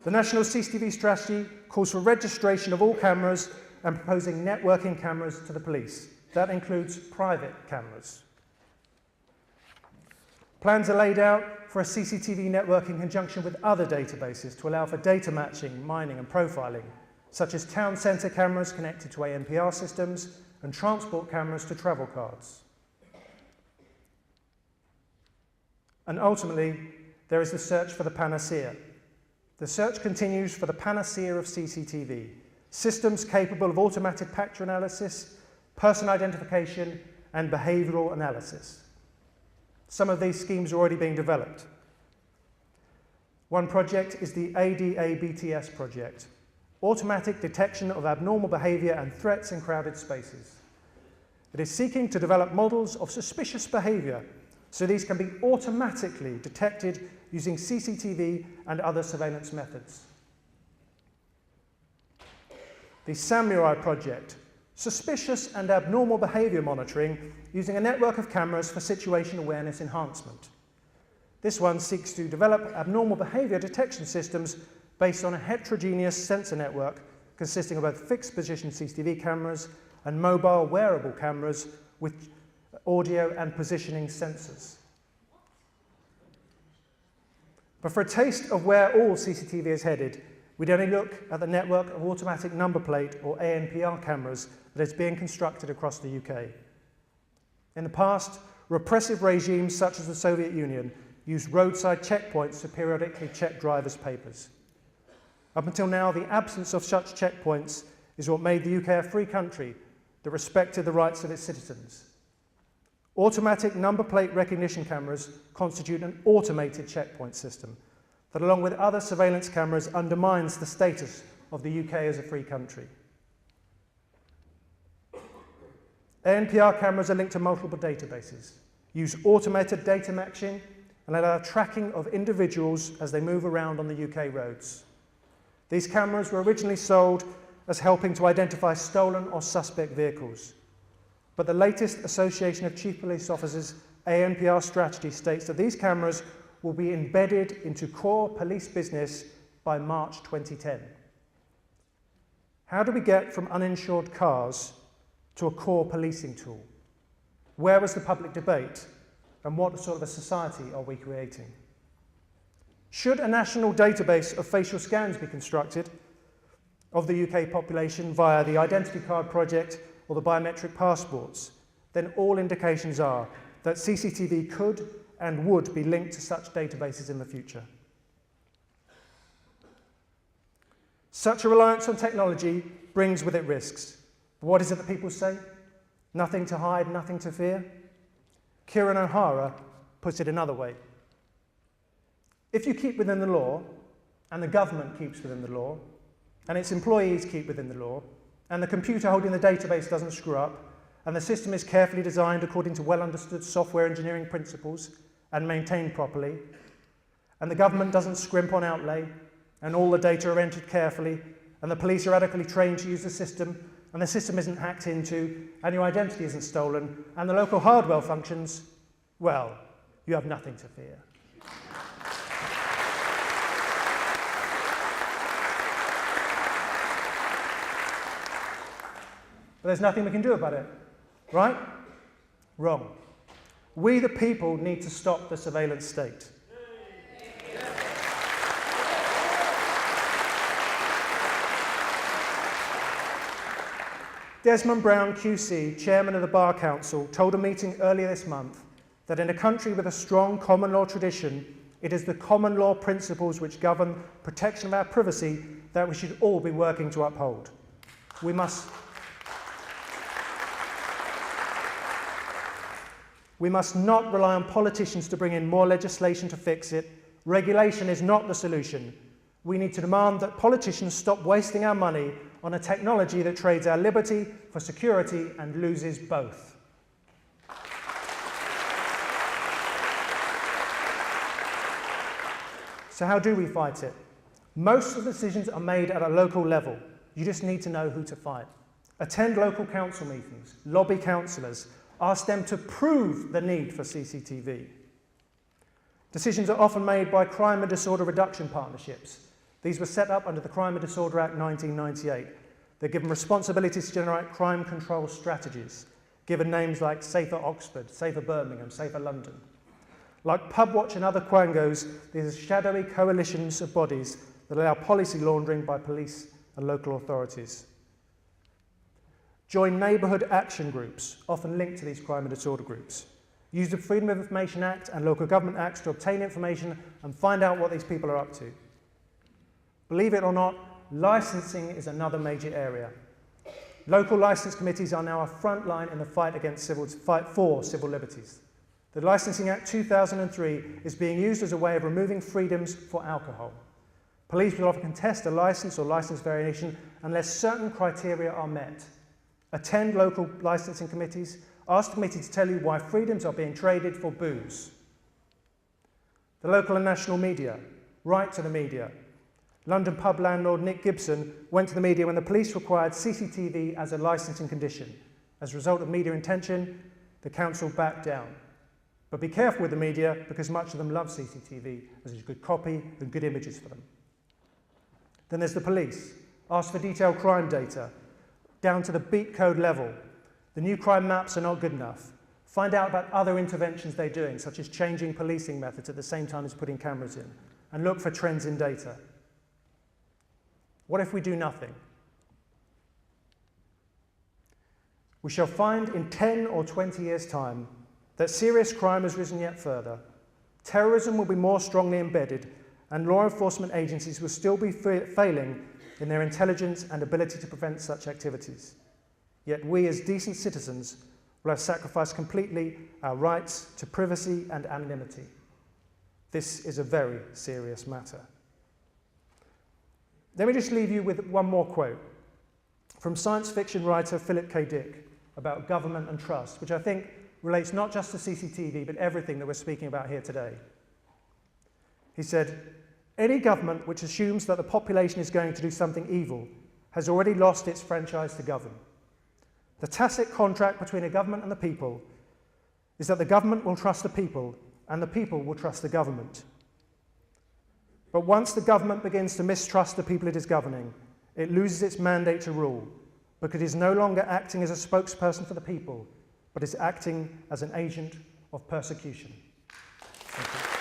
The National CCTV Strategy calls for registration of all cameras and proposing networking cameras to the police. That includes private cameras. Plans are laid out for a CCTV network in conjunction with other databases to allow for data matching, mining and profiling, such as town centre cameras connected to ANPR systems and transport cameras to travel cards. And ultimately, there is the search for the panacea. The search continues for the panacea of CCTV, systems capable of automatic factor analysis, person identification, and behavioural analysis. Some of these schemes are already being developed. One project is the ADA-BTS project, Automatic Detection of Abnormal Behaviour and Threats in Crowded Spaces. It is seeking to develop models of suspicious behaviour so these can be automatically detected using CCTV and other surveillance methods. The Samurai project, Suspicious and Abnormal Behaviour Monitoring using a network of cameras for situation awareness enhancement. This one seeks to develop abnormal behaviour detection systems based on a heterogeneous sensor network consisting of both fixed position CCTV cameras and mobile wearable cameras with audio and positioning sensors. But for a taste of where all CCTV is headed, we'd only look at the network of automatic number plate or ANPR cameras that is being constructed across the UK. In the past, repressive regimes such as the Soviet Union used roadside checkpoints to periodically check drivers' papers. Up until now, the absence of such checkpoints is what made the UK a free country that respected the rights of its citizens. Automatic number plate recognition cameras constitute an automated checkpoint system that, along with other surveillance cameras, undermines the status of the UK as a free country. ANPR cameras are linked to multiple databases, use automated data matching, and allow tracking of individuals as they move around on the UK roads. These cameras were originally sold as helping to identify stolen or suspect vehicles. But the latest Association of Chief Police Officers ANPR strategy states that these cameras will be embedded into core police business by March 2010. How do we get from uninsured cars to a core policing tool? Where was the public debate? And what sort of a society are we creating? Should a national database of facial scans be constructed of the UK population via the Identity Card Project or the biometric passports, then all indications are that CCTV could and would be linked to such databases in the future. Such a reliance on technology brings with it risks. But what is it that people say? Nothing to hide, nothing to fear? Kieran O'Hara puts it another way. If you keep within the law, and the government keeps within the law, and its employees keep within the law, and the computer holding the database doesn't screw up, and the system is carefully designed according to well-understood software engineering principles and maintained properly, and the government doesn't scrimp on outlay, and all the data are entered carefully, and the police are adequately trained to use the system, and the system isn't hacked into, and your identity isn't stolen, and the local hardware functions, well, you have nothing to fear. But there's nothing we can do about it, right? Wrong. We, the people, need to stop the surveillance state. Desmond Brown QC, chairman of the Bar Council, told a meeting earlier this month that in a country with a strong common law tradition, it is the common law principles which govern protection of our privacy that we should all be working to uphold. We must not rely on politicians to bring in more legislation to fix it. Regulation is not the solution. We need to demand that politicians stop wasting our money on a technology that trades our liberty for security and loses both. So how do we fight it? Most of the decisions are made at a local level. You just need to know who to fight. Attend local council meetings, lobby councillors, ask them to prove the need for CCTV. Decisions are often made by crime and disorder reduction partnerships. These were set up under the Crime and Disorder Act 1998. They're given responsibilities to generate crime control strategies, given names like Safer Oxford, Safer Birmingham, Safer London. Like Pubwatch and other quangos, these are shadowy coalitions of bodies that allow policy laundering by police and local authorities. Join neighbourhood action groups, often linked to these crime and disorder groups. Use the Freedom of Information Act and Local Government Acts to obtain information and find out what these people are up to. Believe it or not, licensing is another major area. Local licence committees are now a front line in the fight for civil liberties. The Licensing Act 2003 is being used as a way of removing freedoms for alcohol. Police will often contest a licence or licence variation unless certain criteria are met. Attend local licensing committees, ask the committee to tell you why freedoms are being traded for booze. The local and national media, write to the media. London pub landlord Nick Gibson went to the media when the police required CCTV as a licensing condition. As a result of media intention, the council backed down. But be careful with the media, because much of them love CCTV as a good copy and good images for them. Then there's the police. Ask for detailed crime data, down to the beat code level. The new crime maps are not good enough. Find out about other interventions they're doing, such as changing policing methods at the same time as putting cameras in, and look for trends in data. What if we do nothing? We shall find in 10 or 20 years' time that serious crime has risen yet further, terrorism will be more strongly embedded, and law enforcement agencies will still be failing in their intelligence and ability to prevent such activities. Yet we as decent citizens will have sacrificed completely our rights to privacy and anonymity. This is a very serious matter. Let me just leave you with one more quote from science fiction writer Philip K. Dick about government and trust, which I think relates not just to CCTV, but everything that we're speaking about here today. He said, "Any government which assumes that the population is going to do something evil has already lost its franchise to govern. The tacit contract between a government and the people is that the government will trust the people and the people will trust the government. But once the government begins to mistrust the people it is governing, it loses its mandate to rule, because it is no longer acting as a spokesperson for the people, but is acting as an agent of persecution." Thank you.